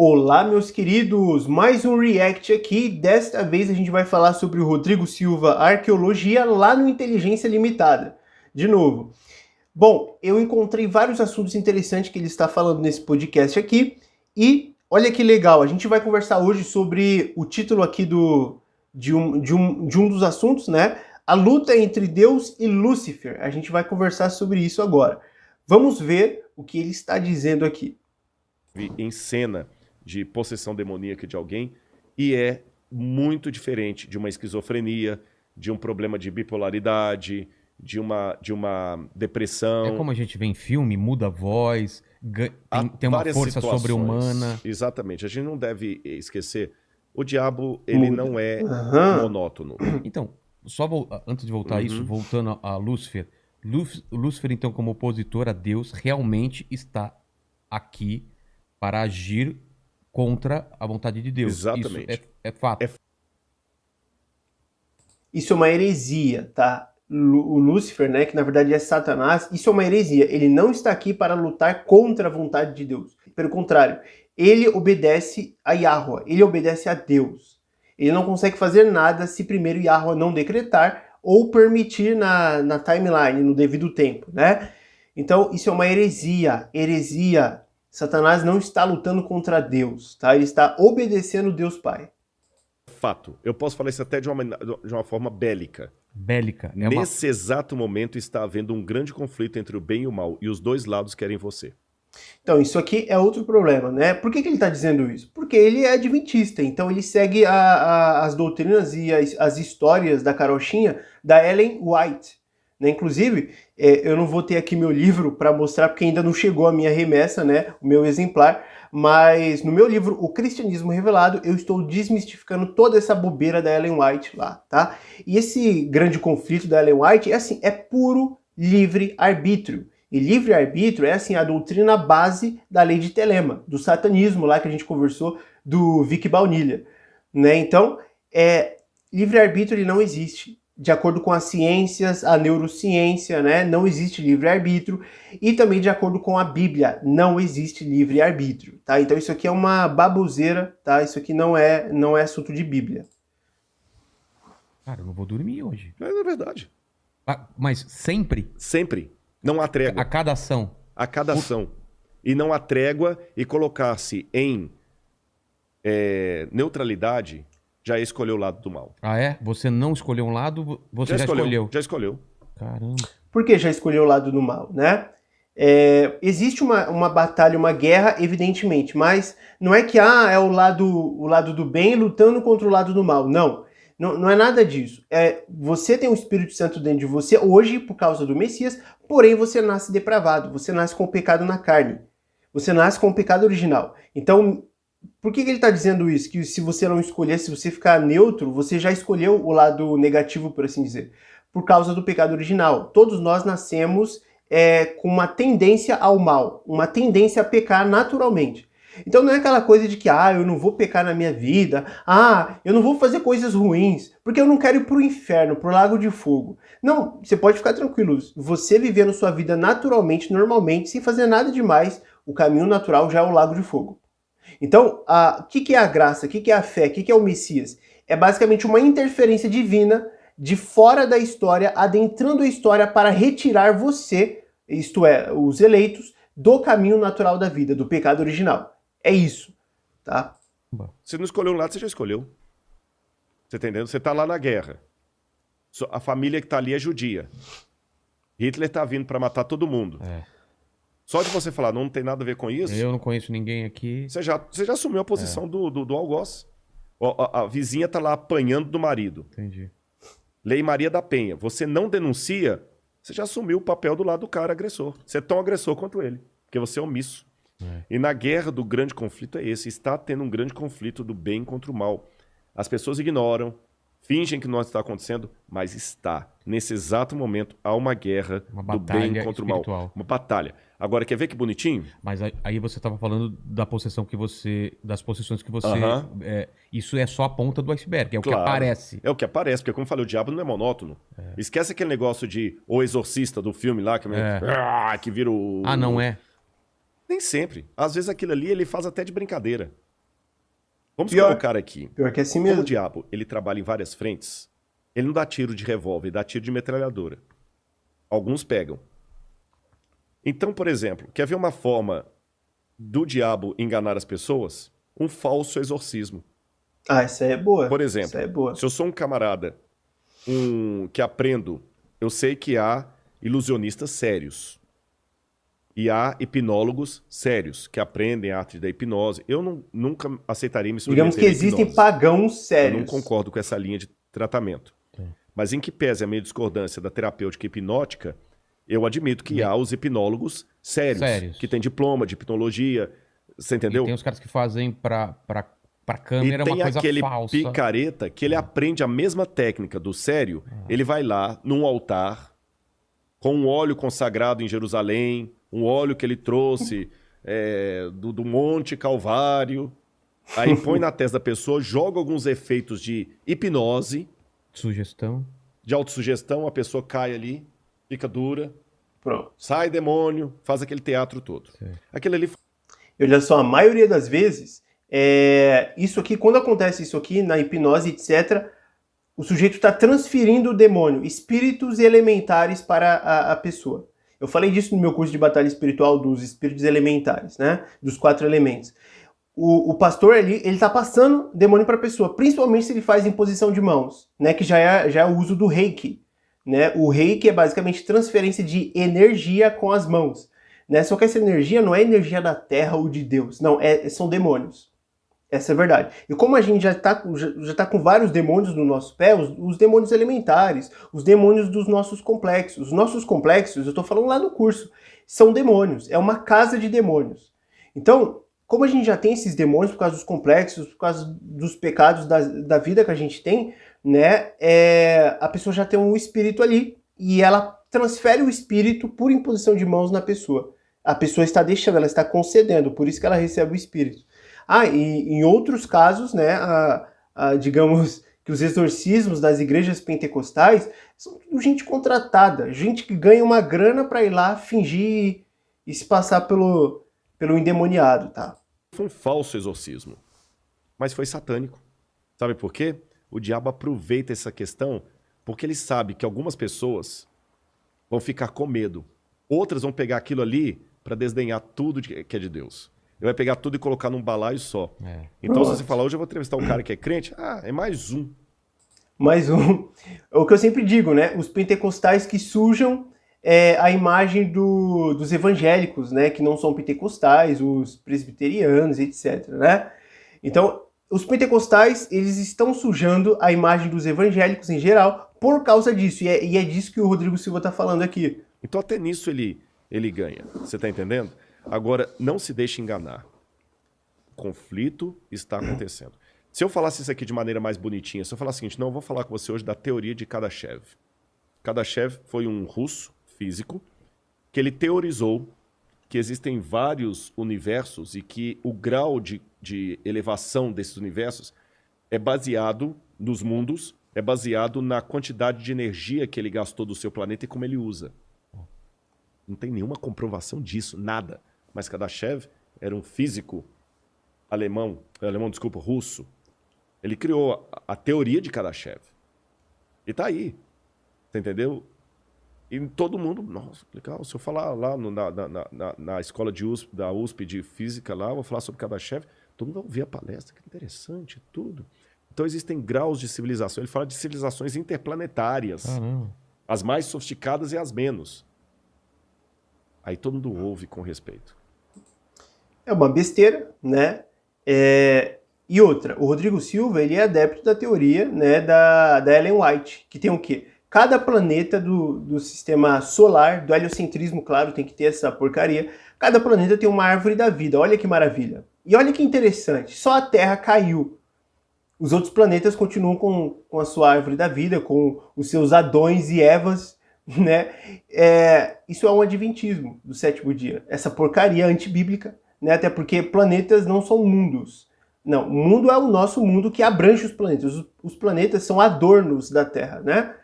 Olá, meus queridos! Mais um react aqui. Desta vez a gente vai falar sobre o Rodrigo Silva Arqueologia lá no Inteligência Limitada. De novo. Bom, eu encontrei vários assuntos interessantes que ele está falando nesse podcast aqui. E olha que legal, a gente vai conversar hoje sobre o título aqui de um dos assuntos, né? A luta entre Deus e Lúcifer. A gente vai conversar sobre isso agora. Vamos ver o que ele está dizendo aqui. Em cena de possessão demoníaca de alguém, e é muito diferente de uma esquizofrenia, de um problema de bipolaridade, de uma depressão. É como a gente vê em filme, muda a voz, tem uma força sobre-humana. Exatamente. A gente não deve esquecer, o diabo, ele não é monótono. Então, só antes de voltar a isso, voltando a Lúcifer. Lúcifer, então, como opositor a Deus, realmente está aqui para agir contra a vontade de Deus. Exatamente. Isso é fato. Isso é uma heresia, tá? O Lúcifer, né, que na verdade é Satanás, isso é uma heresia. Ele não está aqui para lutar contra a vontade de Deus. Pelo contrário, ele obedece a Yahweh, ele obedece a Deus. Ele não consegue fazer nada se primeiro Yahweh não decretar ou permitir na timeline, no devido tempo, né? Então, isso é uma heresia. Heresia. Satanás não está lutando contra Deus, tá? Ele está obedecendo Deus Pai. Fato. Eu posso falar isso até de uma forma bélica. Bélica. Nesse exato momento está havendo um grande conflito entre o bem e o mal, e os dois lados querem você. Então, isso aqui é outro problema, né? Por que ele está dizendo isso? Porque ele é adventista, então ele segue as doutrinas e as histórias da carochinha da Ellen White. Né? Inclusive, eu não vou ter aqui meu livro para mostrar, porque ainda não chegou a minha remessa, né? O meu exemplar, mas no meu livro, O Cristianismo Revelado, eu estou desmistificando toda essa bobeira da Ellen White lá, tá? E esse grande conflito da Ellen White é assim, é puro livre-arbítrio. E livre-arbítrio é assim a doutrina base da lei de Telema, do satanismo lá que a gente conversou, do Vic Baunilha, né? Então, livre-arbítrio ele não existe. De acordo com as ciências, a neurociência, né, não existe livre-arbítrio, e também de acordo com a Bíblia, não existe livre-arbítrio, tá? Então isso aqui é uma baboseira, tá? Isso aqui não é assunto de Bíblia. Cara, eu não vou dormir hoje. É verdade. Mas sempre? Sempre. Não há trégua. A cada ação. A cada ação. E não há trégua, e colocar-se em neutralidade já escolheu o lado do mal. Ah, é? Você não escolheu um lado, você já escolheu. Já escolheu. Caramba. Por que já escolheu o lado do mal, né? Existe uma batalha, uma guerra, evidentemente, mas não é que é o lado do bem lutando contra o lado do mal. Não. Não é nada disso. Você tem o Espírito Santo dentro de você hoje por causa do Messias, porém você nasce depravado, você nasce com o pecado na carne. Você nasce com o pecado original. Então, por que ele está dizendo isso? Que se você não escolher, se você ficar neutro, você já escolheu o lado negativo, por assim dizer. Por causa do pecado original. Todos nós nascemos com uma tendência ao mal, uma tendência a pecar naturalmente. Então não é aquela coisa de que, eu não vou pecar na minha vida, eu não vou fazer coisas ruins, porque eu não quero ir pro inferno, pro lago de fogo. Não, você pode ficar tranquilo. Você vivendo sua vida naturalmente, normalmente, sem fazer nada demais, o caminho natural já é o lago de fogo. Então, o que é a graça? O que é a fé? O que é o Messias? É basicamente uma interferência divina de fora da história, adentrando a história para retirar você, isto é, os eleitos, do caminho natural da vida, do pecado original. É isso, tá? Você não escolheu um lado, você já escolheu. Você tá entendendo? Você tá lá na guerra. A família que tá ali é judia. Hitler tá vindo para matar todo mundo. Só de você falar, não tem nada a ver com isso... Eu não conheço ninguém aqui. Você já assumiu a posição do algoz. A vizinha tá lá apanhando do marido. Entendi. Lei Maria da Penha. Você não denuncia, você já assumiu o papel do lado do cara agressor. Você é tão agressor quanto ele, porque você é omisso. E na guerra do grande conflito é esse. Está tendo um grande conflito do bem contra o mal. As pessoas ignoram, fingem que não está acontecendo, mas está. Nesse exato momento, há uma guerra do bem contra o mal. Uma batalha. Agora, quer ver que bonitinho? Mas aí você estava falando da possessão das possessões que você... isso é só a ponta do iceberg, é o que aparece. É o que aparece, porque como eu falei, o diabo não é monótono. Esquece aquele negócio de O Exorcista do filme lá, que vira o... não é? Nem sempre. Às vezes aquilo ali ele faz até de brincadeira. Vamos Pior. colocar aqui. Pior que é assim Como mesmo. o diabo ele trabalha em várias frentes, ele não dá tiro de revólver, ele dá tiro de metralhadora. Alguns pegam. Então, por exemplo, quer ver uma forma do diabo enganar as pessoas? Um falso exorcismo. Ah, essa aí é boa. Por exemplo, Essa aí é boa. se eu sou um camarada que aprendo, eu sei que há ilusionistas sérios. E há hipnólogos sérios, que aprendem a arte da hipnose. Eu nunca aceitaria me Digamos que submeter à existem hipnose. pagãos Eu sérios. não concordo com essa linha de tratamento. Mas em que pese a minha discordância da terapêutica hipnótica, eu admito que há os hipnólogos sérios, que têm diploma de hipnologia, você entendeu? E tem os caras que fazem pra E câmera uma tem coisa aquele falsa. picareta que ele aprende a mesma técnica do sério, ele vai lá num altar com um óleo consagrado em Jerusalém, um óleo que ele trouxe do Monte Calvário, aí põe na testa da pessoa, joga alguns efeitos de hipnose, Sugestão. de autossugestão, a pessoa cai ali, fica dura, Pronto. sai demônio, faz aquele teatro todo. Sim. Aquele ali E olha só, a maioria das vezes, isso aqui, quando acontece isso aqui, na hipnose, etc., o sujeito está transferindo o demônio, espíritos elementares para a pessoa. Eu falei disso no meu curso de batalha espiritual dos espíritos elementares, né? Dos 4 elementos. O pastor ali, ele está passando demônio para a pessoa, principalmente se ele faz imposição de mãos, né? Que já é o uso do reiki. Né? O reiki é basicamente transferência de energia com as mãos. Né? Só que essa energia não é energia da terra ou de Deus, não, são demônios. Essa é a verdade. E como a gente já tá com vários demônios no nosso pé, os demônios elementares, os demônios dos nossos complexos. Os nossos complexos, eu estou falando lá no curso, são demônios. É uma casa de demônios. Então, como a gente já tem esses demônios por causa dos complexos, por causa dos pecados da vida que a gente tem, né, a pessoa já tem um espírito ali e ela transfere o espírito por imposição de mãos na pessoa. A pessoa está deixando, ela está concedendo, por isso que ela recebe o espírito. E em outros casos, né, digamos que os exorcismos das igrejas pentecostais são tudo gente contratada, gente que ganha uma grana para ir lá fingir e se passar pelo endemoniado, tá? foi um falso exorcismo, mas foi satânico. Sabe por quê? O diabo aproveita essa questão porque ele sabe que algumas pessoas vão ficar com medo. Outras vão pegar aquilo ali para desdenhar tudo que é de Deus. Ele vai pegar tudo e colocar num balaio só. Então, se você falar, hoje eu vou entrevistar um cara que é crente, é mais um. Mais um. É o que eu sempre digo, né? Os pentecostais que sujam a imagem dos evangélicos, né? Que não são pentecostais, os presbiterianos, etc, né? Então, os pentecostais, eles estão sujando a imagem dos evangélicos em geral por causa disso. E é disso que o Rodrigo Silva está falando aqui. Então, até nisso ele ganha. Você está entendendo? Agora, não se deixe enganar. O conflito está acontecendo. Se eu falasse isso aqui de maneira mais bonitinha, se eu falar o seguinte, não, eu vou falar com você hoje da teoria de Kardashev. Kardashev foi um russo físico que ele teorizou que existem vários universos e que o grau de elevação desses universos é baseado nos mundos, é baseado na quantidade de energia que ele gastou do seu planeta e como ele usa. Não tem nenhuma comprovação disso, nada. Mas Kardashev era um físico russo. Ele criou a teoria de Kardashev. E tá aí. Você entendeu? E todo mundo, nossa, legal. Se eu falar lá na escola da USP de física lá, eu vou falar sobre Kardashev, todo mundo vai ouvir a palestra, que interessante, tudo. Então existem graus de civilização. Ele fala de civilizações interplanetárias. As mais sofisticadas e as menos. Aí todo mundo ouve com respeito. É uma besteira, né? E outra, o Rodrigo Silva, ele é adepto da teoria, né, da Ellen White, que tem o quê? Cada planeta do sistema solar, do heliocentrismo, claro, tem que ter essa porcaria, cada planeta tem uma árvore da vida, olha que maravilha. E olha que interessante, só a Terra caiu. Os outros planetas continuam com a sua árvore da vida, com os seus Adões e Evas, né? Isso é um adventismo do sétimo dia, essa porcaria antibíblica, né? Até porque planetas não são mundos. Não, o mundo é o nosso mundo que abrange os planetas. Os planetas são adornos da Terra, né?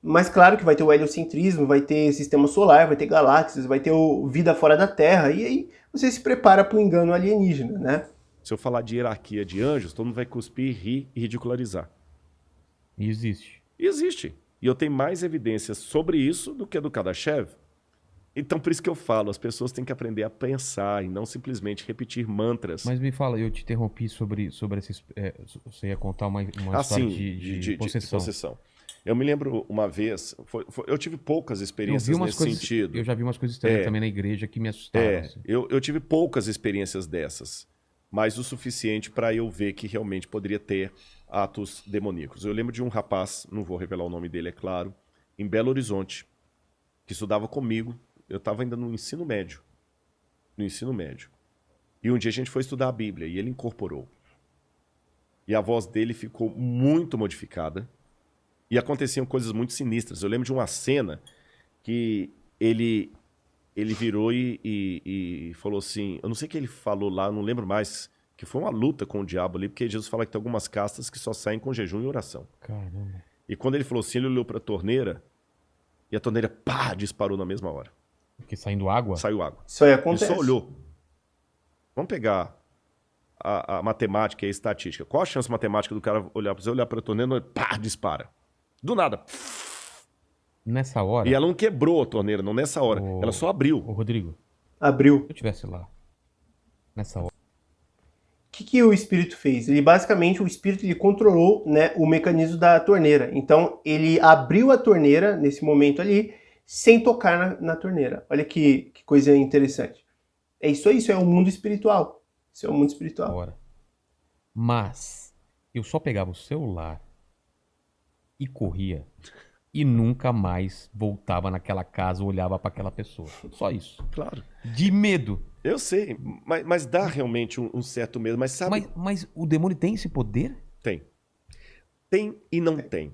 Mas claro que vai ter o heliocentrismo, vai ter sistema solar, vai ter galáxias, vai ter vida fora da Terra, e aí você se prepara para o engano alienígena, né? Se eu falar de hierarquia de anjos, todo mundo vai cuspir, rir e ridicularizar. E existe. E existe. E eu tenho mais evidências sobre isso do que a do Kardashev. Então, por isso que eu falo, as pessoas têm que aprender a pensar e não simplesmente repetir mantras. Mas me fala, eu te interrompi sobre esses... você ia contar uma história Sim, de possessão. de possessão. Eu me lembro uma vez, eu tive poucas experiências nesse sentido. Eu já vi umas coisas estranhas também na igreja que me assustaram. Assim. Eu tive poucas experiências dessas, mas o suficiente para eu ver que realmente poderia ter atos demoníacos. Eu lembro de um rapaz, não vou revelar o nome dele, é claro, em Belo Horizonte, que estudava comigo. Eu estava ainda no ensino médio. E um dia a gente foi estudar a Bíblia e ele incorporou. E a voz dele ficou muito modificada. E aconteciam coisas muito sinistras. Eu lembro de uma cena que ele virou e falou assim... Eu não sei o que ele falou lá, eu não lembro mais. Que foi uma luta com o diabo ali, porque Jesus fala que tem algumas castas que só saem com jejum e oração. Caramba. E quando ele falou assim, ele olhou para a torneira e a torneira, pá, disparou na mesma hora. Porque saindo água? Saiu água. Isso aí acontece. Ele só olhou. Vamos pegar a matemática e a estatística. Qual a chance matemática do cara olhar para a torneira e pá, dispara? Do nada. Nessa hora? E ela não quebrou a torneira, não nessa hora. Ela só abriu. Ô, Rodrigo. Abriu. Se eu estivesse lá, nessa hora. O que o espírito fez? O espírito ele controlou, né, o mecanismo da torneira. Então, ele abriu a torneira nesse momento ali, sem tocar na torneira. Olha que coisa interessante. É isso aí, isso é o mundo espiritual. Isso é o mundo espiritual. Ora. Mas, eu só pegava o celular e corria e nunca mais voltava naquela casa, olhava para aquela pessoa. Só isso. Claro. De medo. Eu sei, mas dá realmente um certo medo. Mas sabe... Mas o demônio tem esse poder? Tem. Tem e não tem.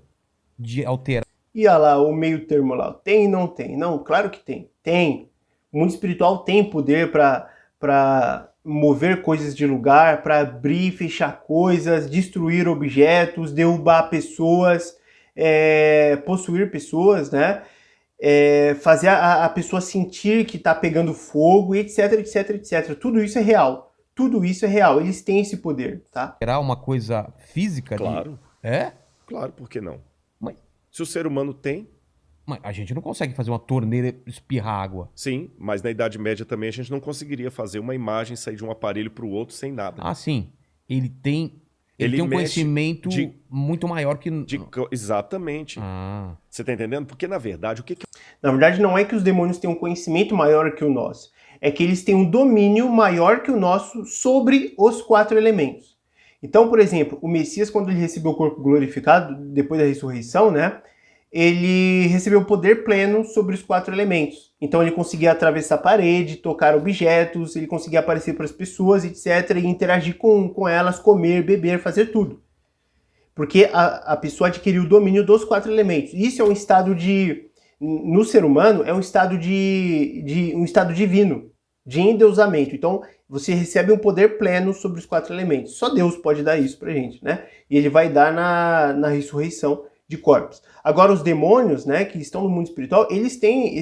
De alterar. E olha lá, o meio termo lá. Tem e não tem? Não, claro que tem. Tem. O mundo espiritual tem poder para mover coisas de lugar, para abrir e fechar coisas, destruir objetos, derrubar pessoas, possuir pessoas, né? Fazer a pessoa sentir que está pegando fogo, etc, etc, etc. Tudo isso é real. Tudo isso é real. Eles têm esse poder, tá? Era uma coisa física? Claro. É? Claro, por que não? Mas Se o ser humano tem... Mas a gente não consegue fazer uma torneira espirrar água. Sim, mas na Idade Média também a gente não conseguiria fazer uma imagem sair de um aparelho para o outro sem nada. Ah, sim. Ele tem um conhecimento muito maior que... Exatamente. Ah. Você tá entendendo? Porque, na verdade, o que... Na verdade, não é que os demônios têm um conhecimento maior que o nosso. É que eles têm um domínio maior que o nosso sobre os 4 elementos. Então, por exemplo, o Messias, quando ele recebeu o corpo glorificado, depois da ressurreição, né? Ele recebeu poder pleno sobre os 4 elementos. Então ele conseguia atravessar a parede, tocar objetos, ele conseguia aparecer para as pessoas, etc. E interagir com elas, comer, beber, fazer tudo. Porque a pessoa adquiriu o domínio dos 4 elementos. Isso é um estado no ser humano, é um estado um estado divino, de endeusamento. Então você recebe um poder pleno sobre os 4 elementos. Só Deus pode dar isso pra gente, né? E ele vai dar na ressurreição de corpos. Agora, os demônios, né, que estão no mundo espiritual, eles têm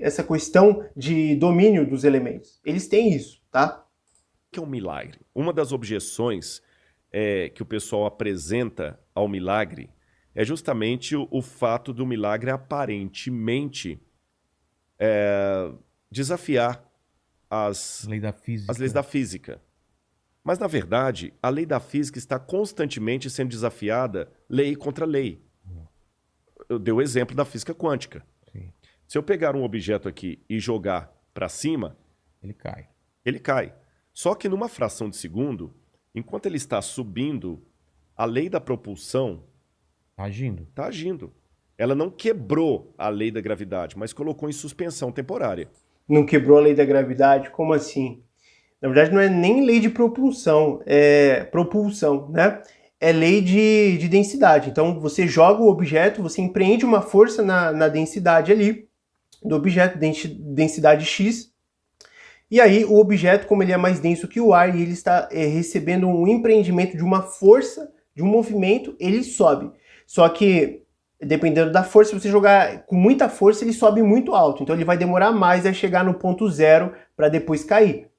essa questão de domínio dos elementos. Eles têm isso, tá? O que é um milagre? Uma das objeções que o pessoal apresenta ao milagre é justamente o fato do milagre aparentemente desafiar as leis da física. Mas, na verdade, a lei da física está constantemente sendo desafiada lei contra lei. Eu dei o exemplo da física quântica. Sim. Se eu pegar um objeto aqui e jogar para cima... Ele cai. Ele cai. Só que numa fração de segundo, enquanto ele está subindo, a lei da propulsão... Está agindo. Ela não quebrou a lei da gravidade, mas colocou em suspensão temporária. Não quebrou a lei da gravidade? Como assim? Na verdade, não é nem lei de propulsão, é propulsão, né? É lei de densidade. Então, você joga o objeto, você empreende uma força na densidade ali do objeto, densidade X, e aí o objeto, como ele é mais denso que o ar, e ele está recebendo um empreendimento de uma força, de um movimento, ele sobe. Só que, dependendo da força, se você jogar com muita força, ele sobe muito alto. Então, ele vai demorar mais a chegar no ponto zero para depois cair.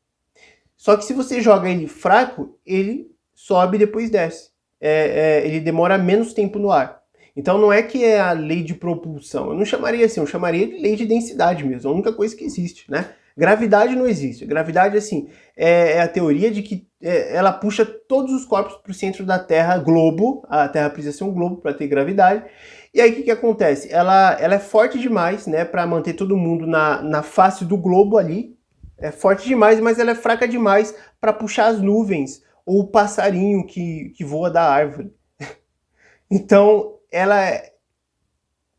Só que se você joga ele fraco, ele sobe e depois desce. Ele demora menos tempo no ar. Então não é que é a lei de propulsão. Eu não chamaria assim, eu chamaria de lei de densidade mesmo. É a única coisa que existe, né? Gravidade não existe. Gravidade, assim, é a teoria de que ela puxa todos os corpos para o centro da Terra, globo. A Terra precisa ser um globo para ter gravidade. E aí o que acontece? Ela é forte demais, né, para manter todo mundo na face do globo ali. É forte demais, mas ela é fraca demais para puxar as nuvens ou o passarinho que voa da árvore. Então, ela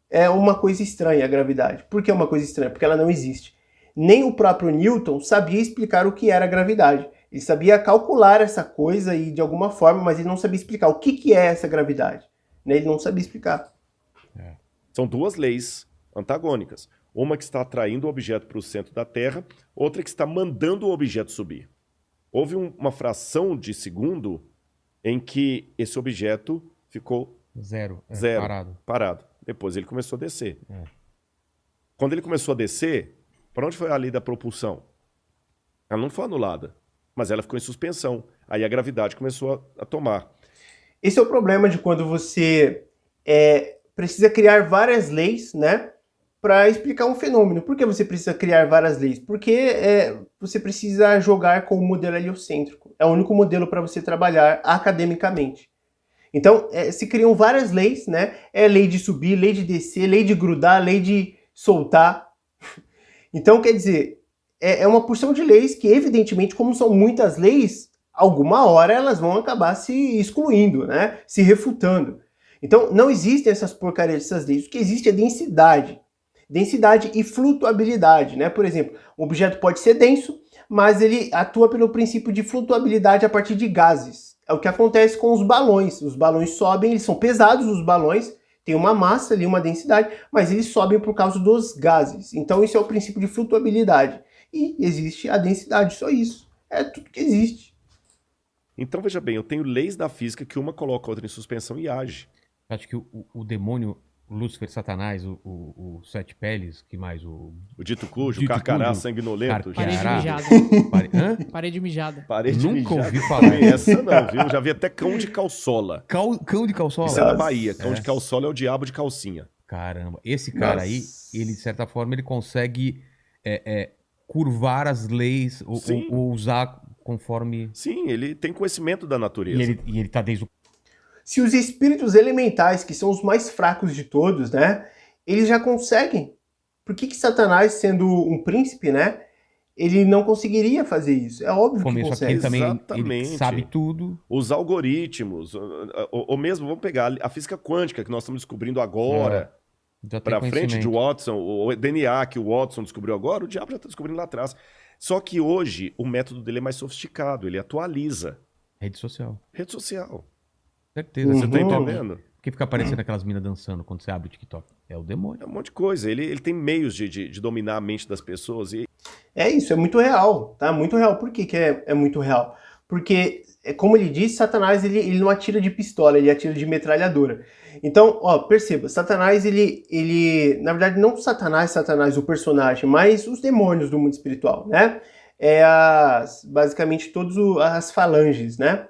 é uma coisa estranha, a gravidade. Por que é uma coisa estranha? Porque ela não existe. Nem o próprio Newton sabia explicar o que era a gravidade. Ele sabia calcular essa coisa e de alguma forma, mas ele não sabia explicar o que é essa gravidade. Ele não sabia explicar. São duas leis antagônicas. Uma que está atraindo o objeto para o centro da Terra, outra que está mandando o objeto subir. Houve uma fração de segundo em que esse objeto ficou Zero. Parado. Depois ele começou a descer. Quando ele começou a descer, para onde foi a lei da propulsão? Ela não foi anulada, mas ela ficou em suspensão. Aí a gravidade começou a tomar. Esse é o problema de quando você precisa criar várias leis, né, para explicar um fenômeno. Por que você precisa criar várias leis? Porque você precisa jogar com o modelo heliocêntrico. É o único modelo para você trabalhar academicamente. Então, se criam várias leis, né? Lei de subir, lei de descer, lei de grudar, lei de soltar. Então, quer dizer, é uma porção de leis que, evidentemente, como são muitas leis, alguma hora elas vão acabar se excluindo, né? Se refutando. Então, não existem essas porcarias dessas leis. O que existe é densidade. Densidade e flutuabilidade, né? Por exemplo, um objeto pode ser denso, mas ele atua pelo princípio de flutuabilidade a partir de gases. É o que acontece com os balões. Os balões sobem, eles são pesados, os balões têm uma massa ali, uma densidade, mas eles sobem por causa dos gases. Então isso é o princípio de flutuabilidade. E existe a densidade, só isso. É tudo que existe. Então veja bem, eu tenho leis da física que uma coloca a outra em suspensão e age. Acho que o demônio, Lúcifer, Satanás, o Sete Peles, que mais? O dito cujo, Dito carcará, cujo, sanguinolento. Parede mijada. Hã? Parede mijada. Parede Nunca mijada. ouvi falar. Essa não, viu? Já vi até cão de calçola. Cão de calçola? Isso é da Bahia. Cão de calçola é o diabo de calcinha. Caramba, esse cara aí, ele de certa forma, ele consegue curvar as leis ou usar conforme... Sim, ele tem conhecimento da natureza. E ele tá desde o... Se os espíritos elementais, que são os mais fracos de todos, né, eles já conseguem. Por que Satanás, sendo um príncipe, né, ele não conseguiria fazer isso? É óbvio que consegue. Aqui também Exatamente. ele sabe tudo. Os algoritmos, ou mesmo, vamos pegar a física quântica que nós estamos descobrindo agora, para frente de Watson, o DNA que o Watson descobriu agora, o diabo já está descobrindo lá atrás. Só que hoje o método dele é mais sofisticado, ele atualiza. Rede social. Rede social. Certeza. Você tá entendendo? Porque fica aparecendo aquelas minas dançando quando você abre o TikTok. É o demônio. É um monte de coisa. Ele tem meios de dominar a mente das pessoas. E... É isso, é muito real, tá? Muito real. Por que é muito real? Porque, como ele disse, Satanás ele não atira de pistola, ele atira de metralhadora. Então, ó, perceba, Satanás, ele na verdade, não Satanás, o personagem, mas os demônios do mundo espiritual, né? Basicamente, todas as falanges, né?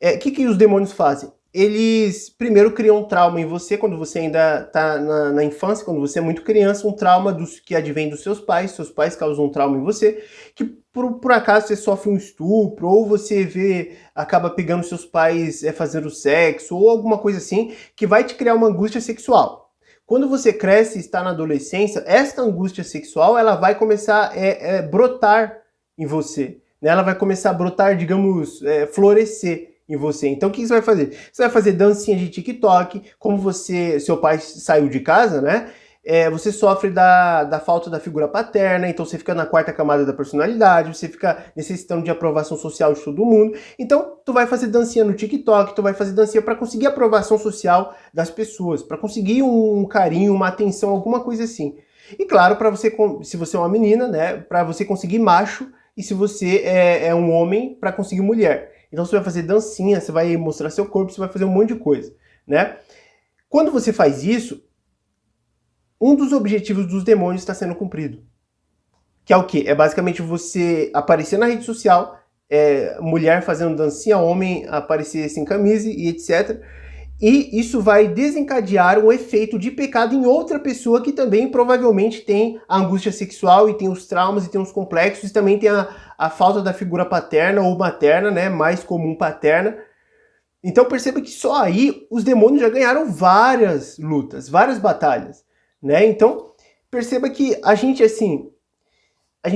O que os demônios fazem? Eles primeiro criam um trauma em você quando você ainda está na infância, quando você é muito criança, um trauma que advém dos seus pais causam um trauma em você, que por acaso você sofre um estupro, ou você acaba pegando seus pais fazendo sexo, ou alguma coisa assim, que vai te criar uma angústia sexual. Quando você cresce e está na adolescência, essa angústia sexual ela vai começar a brotar em você. Né? Ela vai começar a brotar, digamos, florescer em você. Então o que você vai fazer? Você vai fazer dancinha de TikTok, como seu pai saiu de casa, né? Você sofre da falta da figura paterna, então você fica na quarta camada da personalidade, você fica necessitando de aprovação social de todo mundo. Então tu vai fazer dancinha no TikTok, tu vai fazer dancinha para conseguir aprovação social das pessoas, para conseguir um carinho, uma atenção, alguma coisa assim. E claro, se você é uma menina, né, para você conseguir macho, e se você é um homem, para conseguir mulher. Então você vai fazer dancinha, você vai mostrar seu corpo, você vai fazer um monte de coisa, né? Quando você faz isso, um dos objetivos dos demônios está sendo cumprido. Que é o quê? É basicamente você aparecer na rede social mulher fazendo dancinha, homem aparecer sem camisa e etc. E isso vai desencadear um efeito de pecado em outra pessoa que também provavelmente tem a angústia sexual e tem os traumas e tem os complexos e também tem a falta da figura paterna ou materna, né, mais comum paterna. Então perceba que só aí os demônios já ganharam várias lutas, várias batalhas, né? Então perceba que a gente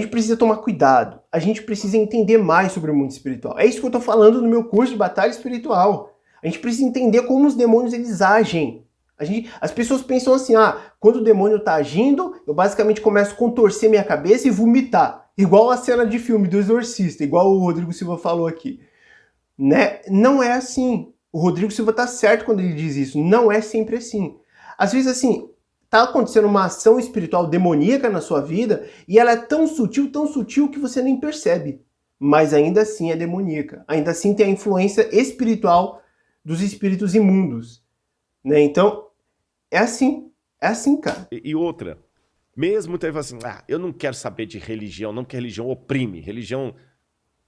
precisa tomar cuidado, a gente precisa entender mais sobre o mundo espiritual. É isso que eu tô falando no meu curso de batalha espiritual. A gente precisa entender como os demônios eles agem. As pessoas pensam assim, quando o demônio tá agindo, eu basicamente começo a contorcer minha cabeça e vomitar. Igual a cena de filme do Exorcista, igual o Rodrigo Silva falou aqui. Né? Não é assim. O Rodrigo Silva tá certo quando ele diz isso. Não é sempre assim. Às vezes, assim, tá acontecendo uma ação espiritual demoníaca na sua vida e ela é tão sutil que você nem percebe. Mas ainda assim é demoníaca. Ainda assim tem a influência espiritual dos espíritos imundos. Né? Então, é assim, cara. E outra, mesmo teve assim, eu não quero saber de religião, não, porque religião oprime. Religião,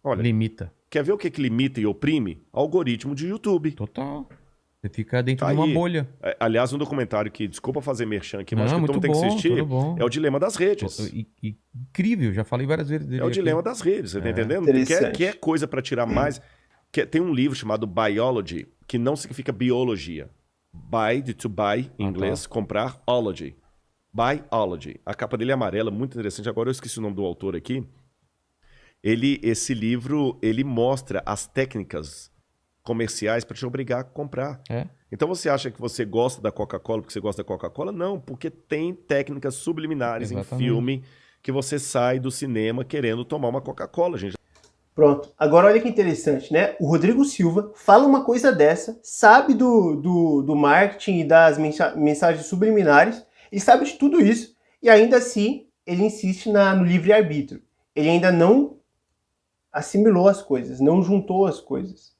olha, limita. Quer ver o que limita e oprime? Algoritmo de YouTube. Total. Você fica dentro de uma bolha. Aliás, um documentário que, desculpa fazer merchan aqui, mas acho que todo mundo tem que assistir, é o Dilema das Redes. Incrível, já falei várias vezes dele. É o Dilema das Redes, você tá entendendo? Quer coisa para tirar mais... Tem um livro chamado Biology, que não significa biologia. Buy, de to buy, em inglês, comprar, ology. Biology. A capa dele é amarela, muito interessante. Agora eu esqueci o nome do autor aqui. Esse livro, ele mostra as técnicas comerciais para te obrigar a comprar. Então você acha que você gosta da Coca-Cola porque você gosta da Coca-Cola? Não, porque tem técnicas subliminares em filme que você sai do cinema querendo tomar uma Coca-Cola, gente. Pronto. Agora olha que interessante, né? O Rodrigo Silva fala uma coisa dessa, sabe do marketing e das mensagens subliminares, ele sabe de tudo isso, e ainda assim ele insiste no livre-arbítrio. Ele ainda não assimilou as coisas, não juntou as coisas.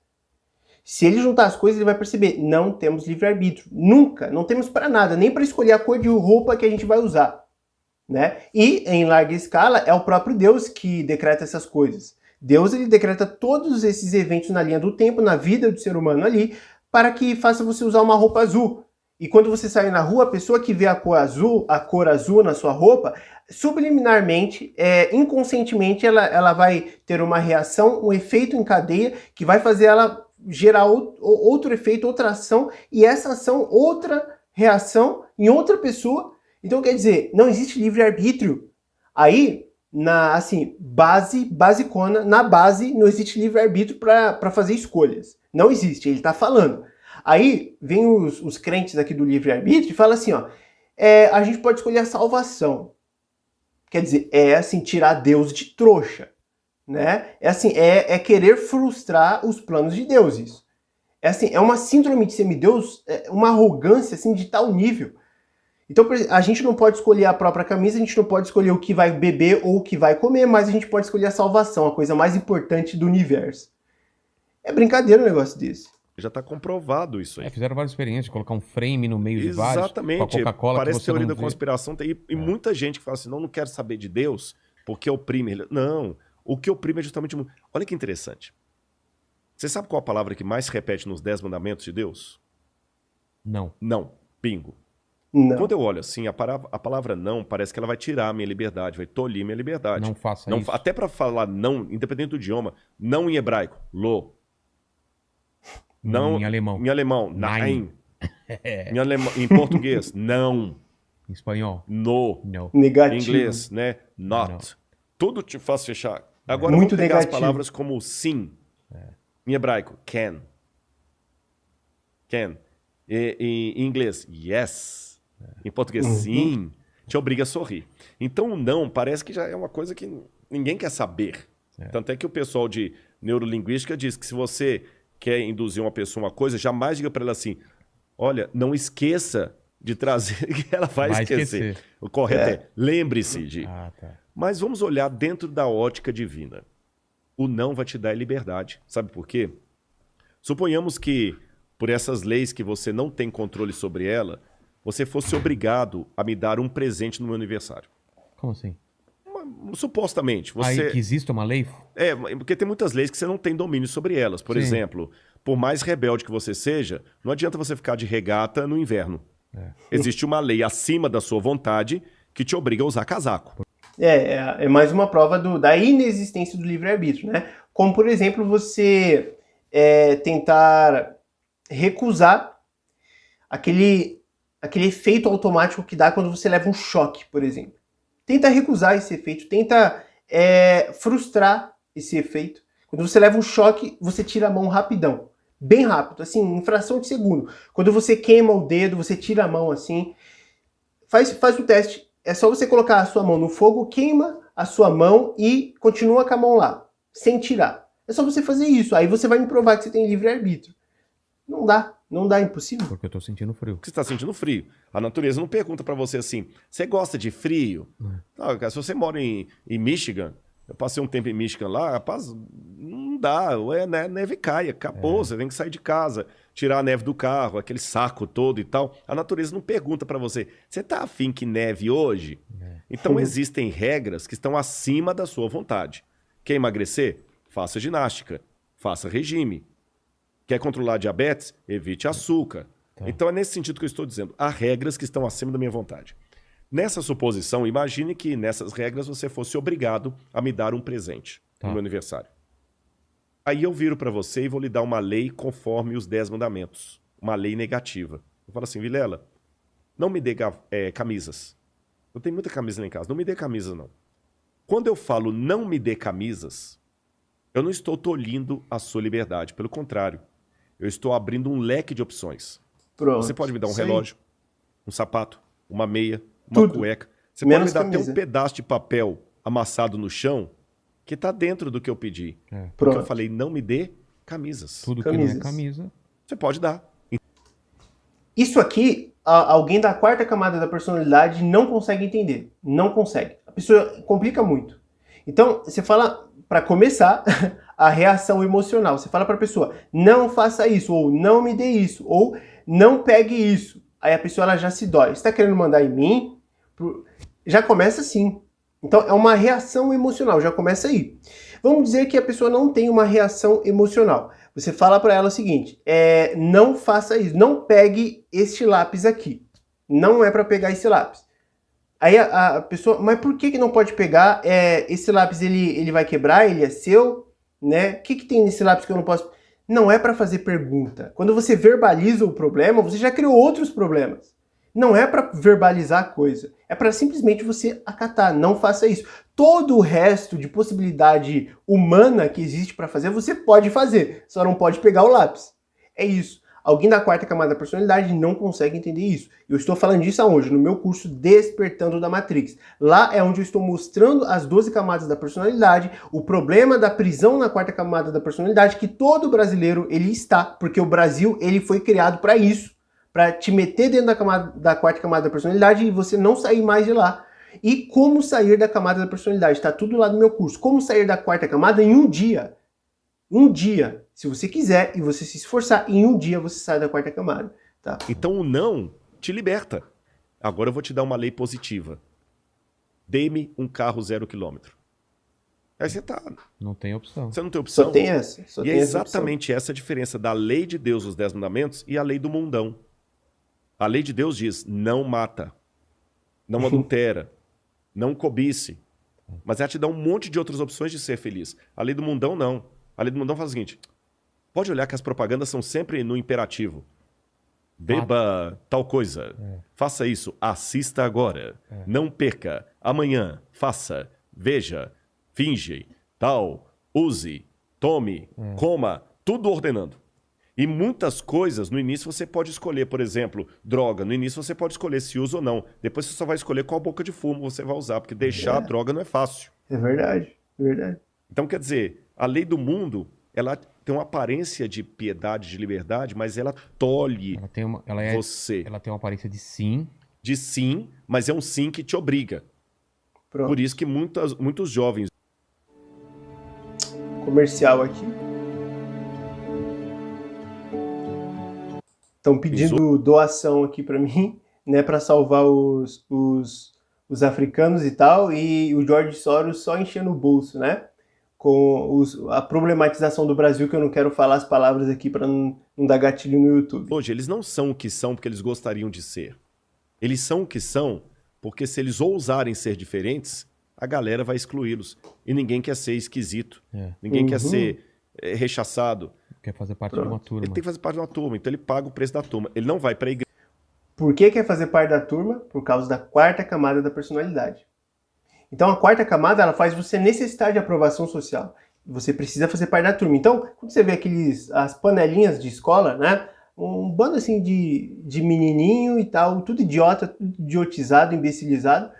Se ele juntar as coisas, ele vai perceber, não temos livre-arbítrio. Nunca, não temos para nada, nem para escolher a cor de roupa que a gente vai usar. Né? E, em larga escala, é o próprio Deus que decreta essas coisas. Deus ele decreta todos esses eventos na linha do tempo, na vida do ser humano ali, para que faça você usar uma roupa azul. E quando você sai na rua, a pessoa que vê a cor azul na sua roupa, subliminarmente, inconscientemente, ela vai ter uma reação, um efeito em cadeia, que vai fazer ela gerar outro efeito, outra ação, e essa ação, outra reação em outra pessoa. Então, quer dizer, não existe livre-arbítrio. Aí, basicona, na base, não existe livre-arbítrio para fazer escolhas. Não existe, ele está falando. Aí, vem os crentes aqui do livre-arbítrio e falam assim, a gente pode escolher a salvação. Quer dizer, tirar Deus de trouxa. Né? É querer frustrar os planos de Deus, isso. É uma síndrome de semideus, uma arrogância, assim, de tal nível. Então, a gente não pode escolher a própria camisa, a gente não pode escolher o que vai beber ou o que vai comer, mas a gente pode escolher a salvação, a coisa mais importante do universo. É brincadeira um negócio desse. Já está comprovado isso aí. Fizeram várias experiências, colocar um frame no meio de vários. Exatamente. Com a Coca-Cola parece que você teoria não da vê. conspiração. E muita gente que fala assim, não quero saber de Deus, porque oprime ele. Não, o que oprime é justamente... Olha que interessante. Você sabe qual a palavra que mais se repete nos 10 mandamentos de Deus? Não. Não. Bingo. Não. Quando eu olho assim, a palavra não parece que ela vai tirar a minha liberdade, vai tolir minha liberdade. Não faça isso. Até para falar não, independente do idioma, não em hebraico, lo. Não, em alemão. Em alemão, nein. Em português, não. Em espanhol, no. no. Negativo. Em inglês, né? Not. Não. Tudo te faz fechar. Agora Muito vamos pegar negativo. as palavras como sim. Em hebraico, can. Can. Em inglês, yes. Em português, sim. Te obriga a sorrir. Então o não parece que já é uma coisa que ninguém quer saber. Tanto é que o pessoal de neurolinguística diz que se você quer induzir uma pessoa a uma coisa, jamais diga para ela assim, olha, não esqueça de trazer, que ela vai esquecer. O correto é lembre-se de. Tá. Mas vamos olhar dentro da ótica divina. O não vai te dar liberdade. Sabe por quê? Suponhamos que, por essas leis que você não tem controle sobre ela, você fosse obrigado a me dar um presente no meu aniversário. Como assim? supostamente. Aí que existe uma lei? Porque tem muitas leis que você não tem domínio sobre elas. Por Sim. exemplo, por mais rebelde que você seja, não adianta você ficar de regata no inverno. Existe uma lei acima da sua vontade que te obriga a usar casaco. É mais uma prova da inexistência do livre-arbítrio, né? Como, por exemplo, você tentar recusar aquele efeito automático que dá quando você leva um choque, por exemplo. Tenta recusar esse efeito, tenta frustrar esse efeito. Quando você leva um choque, você tira a mão rapidão. Bem rápido, assim, em fração de segundo. Quando você queima o dedo, você tira a mão assim. Faz o teste. É só você colocar a sua mão no fogo, queima a sua mão e continua com a mão lá, sem tirar. É só você fazer isso. Aí você vai me provar que você tem livre-arbítrio. Não dá, é impossível. Porque eu tô sentindo frio. Porque você está sentindo frio. A natureza não pergunta para você assim, você gosta de frio? Não, cara, se você mora em Michigan, eu passei um tempo em Michigan lá, rapaz, não dá, neve cai, acabou, você tem que sair de casa, tirar a neve do carro, aquele saco todo e tal. A natureza não pergunta para você, você tá afim que neve hoje? Então existem regras que estão acima da sua vontade. Quer emagrecer? Faça ginástica, faça regime. Quer controlar a diabetes? Evite açúcar. Então é nesse sentido que eu estou dizendo. Há regras que estão acima da minha vontade. Nessa suposição, imagine que nessas regras você fosse obrigado a me dar um presente no meu aniversário. Aí eu viro para você e vou lhe dar uma lei conforme os 10 mandamentos. Uma lei negativa. Eu falo assim, Vilela, não me dê camisas. Eu tenho muita camisa lá em casa. Não me dê camisas, não. Quando eu falo não me dê camisas, eu não estou tolhindo a sua liberdade. Pelo contrário, eu estou abrindo um leque de opções. Pronto. Você pode me dar um relógio, um sapato, uma meia, uma Tudo. cueca. Você Menos pode me dar até camisa. um pedaço de papel amassado no chão que está dentro do que eu pedi. Porque Pronto. eu falei, não me dê camisas. Tudo Camisas. que não é camisa. Você pode dar. Isso aqui, alguém da quarta camada da personalidade não consegue entender. Não consegue. A pessoa complica muito. Então, você fala, para começar, a reação emocional. Você fala para a pessoa, não faça isso, ou não me dê isso, ou não pegue isso. Aí a pessoa ela já se dói. Você está querendo mandar em mim? Já começa assim. Então, é uma reação emocional, já começa aí. Vamos dizer que a pessoa não tem uma reação emocional. Você fala para ela o seguinte, não faça isso, não pegue este lápis aqui. Não é para pegar esse lápis. Aí a pessoa, mas por que não pode pegar? Esse lápis ele vai quebrar, ele é seu, né? O que tem nesse lápis que eu não posso? Não é para fazer pergunta. Quando você verbaliza o problema, você já criou outros problemas. Não é para verbalizar a coisa, é para simplesmente você acatar, não faça isso. Todo o resto de possibilidade humana que existe para fazer, você pode fazer, só não pode pegar o lápis. É isso. Alguém da quarta camada da personalidade não consegue entender isso. Eu estou falando disso aonde? No meu curso Despertando da Matrix. Lá é onde eu estou mostrando as 12 camadas da personalidade, o problema da prisão na quarta camada da personalidade, que todo brasileiro ele está, porque o Brasil ele foi criado para isso, para te meter dentro da quarta camada da personalidade e você não sair mais de lá. E como sair da camada da personalidade? Está tudo lá no meu curso. Como sair da quarta camada em um dia. Um dia. Se você quiser e você se esforçar, em um dia você sai da quarta camada. Tá? Então o não te liberta. Agora eu vou te dar uma lei positiva. Dê-me um carro 0 km. Aí você tá... Não tem opção. Você não tem opção. Só tem essa. E é exatamente essa a diferença da lei de Deus, os 10 mandamentos, e a lei do mundão. A lei de Deus diz, não mata, não adultera, não cobice. Mas ela te dá um monte de outras opções de ser feliz. A lei do mundão, não. A lei do mundão faz o seguinte, pode olhar que as propagandas são sempre no imperativo. Beba tal coisa, faça isso, assista agora, não perca, amanhã, faça, veja, finge, tal, use, tome, coma, tudo ordenando. E muitas coisas, no início você pode escolher, por exemplo, droga. No início você pode escolher se usa ou não. Depois você só vai escolher qual boca de fumo você vai usar, porque deixar a droga não é fácil. É verdade, é verdade. Então, quer dizer, a lei do mundo, ela tem uma aparência de piedade, de liberdade, mas ela tolhe você. Ela tem uma aparência de sim. De sim, mas é um sim que te obriga. Pronto. Por isso que muitos jovens... Comercial aqui. Estão pedindo doação aqui para mim, né, para salvar os os africanos e tal, e o George Soros só enchendo o bolso, né? Com a problematização do Brasil, que eu não quero falar as palavras aqui para não dar gatilho no YouTube. Hoje, eles não são o que são porque eles gostariam de ser. Eles são o que são porque se eles ousarem ser diferentes, a galera vai excluí-los. E ninguém quer ser esquisito. Ninguém quer ser rechaçado. Quer fazer parte de uma turma. Ele tem que fazer parte de uma turma, então ele paga o preço da turma. Ele não vai para a igreja. Por que quer fazer parte da turma? Por causa da quarta camada da personalidade. Então a quarta camada, ela faz você necessitar de aprovação social. Você precisa fazer parte da turma. Então, quando você vê as panelinhas de escola, né? Um bando assim de menininho e tal, tudo idiota, tudo idiotizado, imbecilizado.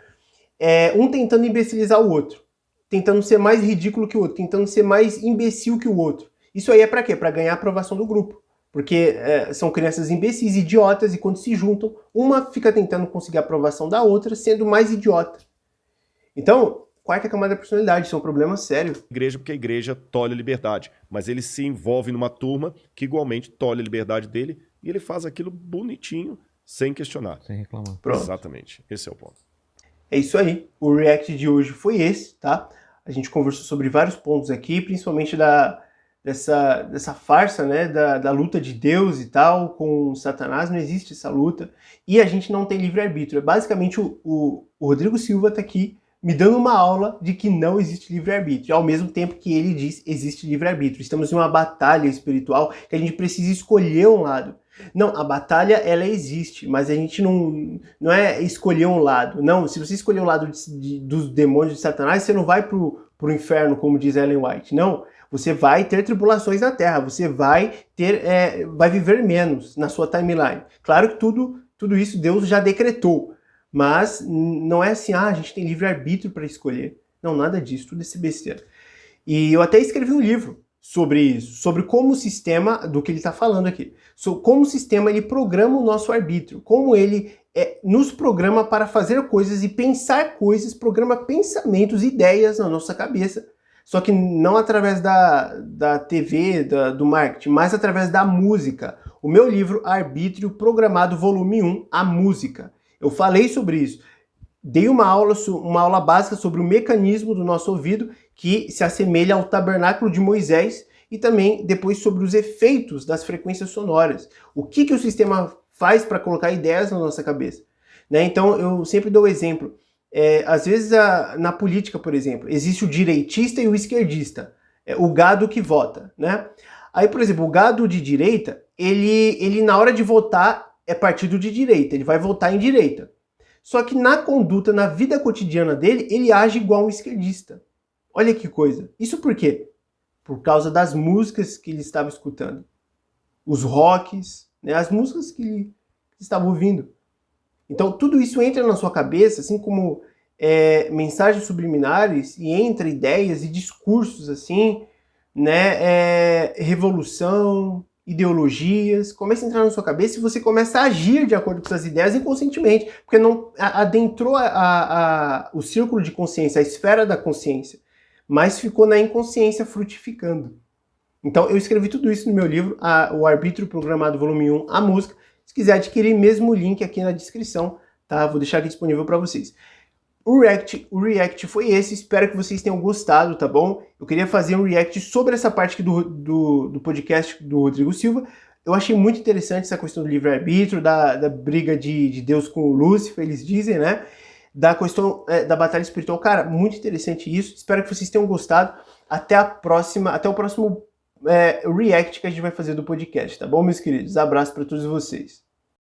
Um tentando imbecilizar o outro. Tentando ser mais ridículo que o outro. Tentando ser mais imbecil que o outro. Isso aí é pra quê? Pra ganhar a aprovação do grupo. Porque são crianças imbecis, idiotas, e quando se juntam, uma fica tentando conseguir a aprovação da outra, sendo mais idiota. Então, quarta camada da personalidade, isso é um problema sério. Igreja porque a igreja tolhe a liberdade, mas ele se envolve numa turma que igualmente tolhe a liberdade dele e ele faz aquilo bonitinho, sem questionar. Sem reclamar. Pronto. Exatamente, esse é o ponto. É isso aí, o react de hoje foi esse, tá? A gente conversou sobre vários pontos aqui, principalmente dessa farsa, né, da luta de Deus e tal com Satanás. Não existe essa luta e a gente não tem livre-arbítrio. Basicamente o Rodrigo Silva tá aqui me dando uma aula de que não existe livre-arbítrio, ao mesmo tempo que ele diz existe livre-arbítrio. Estamos em uma batalha espiritual que a gente precisa escolher um lado. Não, a batalha ela existe, mas a gente não é escolher um lado. Não, se você escolher o lado dos demônios de Satanás, você não vai pro inferno, como diz Ellen White. Não, você vai ter tribulações na Terra, você vai viver menos na sua timeline. Claro que tudo isso Deus já decretou, mas não é assim, a gente tem livre-arbítrio para escolher. Não, nada disso, tudo esse besteira. E eu até escrevi um livro sobre isso, sobre como o sistema, do que ele está falando aqui, como o sistema ele programa o nosso arbítrio, como ele nos programa para fazer coisas e pensar coisas, programa pensamentos, ideias na nossa cabeça, só que não através da TV, do marketing, mas através da música. O meu livro, Arbítrio Programado, volume 1, a música. Eu falei sobre isso. Dei uma aula básica sobre o mecanismo do nosso ouvido, que se assemelha ao tabernáculo de Moisés, e também depois sobre os efeitos das frequências sonoras. O que o sistema faz para colocar ideias na nossa cabeça. Né? Então eu sempre dou exemplo. Às vezes na política, por exemplo, existe o direitista e o esquerdista. O gado que vota. Né? Aí, por exemplo, o gado de direita, ele na hora de votar é partido de direita, ele vai votar em direita. Só que na conduta, na vida cotidiana dele, ele age igual um esquerdista. Olha que coisa. Isso por quê? Por causa das músicas que ele estava escutando. Os rocks, né, as músicas que ele estava ouvindo. Então tudo isso entra na sua cabeça, assim como mensagens subliminares, e entra ideias e discursos assim, né, revolução, ideologias, começa a entrar na sua cabeça e você começa a agir de acordo com essas ideias inconscientemente, porque não adentrou o círculo de consciência, a esfera da consciência, mas ficou na inconsciência frutificando. Então eu escrevi tudo isso no meu livro, o Arbítrio Programado, volume 1, a música. Se quiser adquirir, mesmo link aqui na descrição, tá? Vou deixar aqui disponível para vocês. O react foi esse, espero que vocês tenham gostado, tá bom? Eu queria fazer um react sobre essa parte aqui do podcast do Rodrigo Silva. Eu achei muito interessante essa questão do livre-arbítrio, da briga de Deus com o Lúcifer, eles dizem, né? Da questão da batalha espiritual. Cara, muito interessante isso. Espero que vocês tenham gostado. Até o próximo react que a gente vai fazer do podcast, tá bom, meus queridos? Abraço para todos vocês.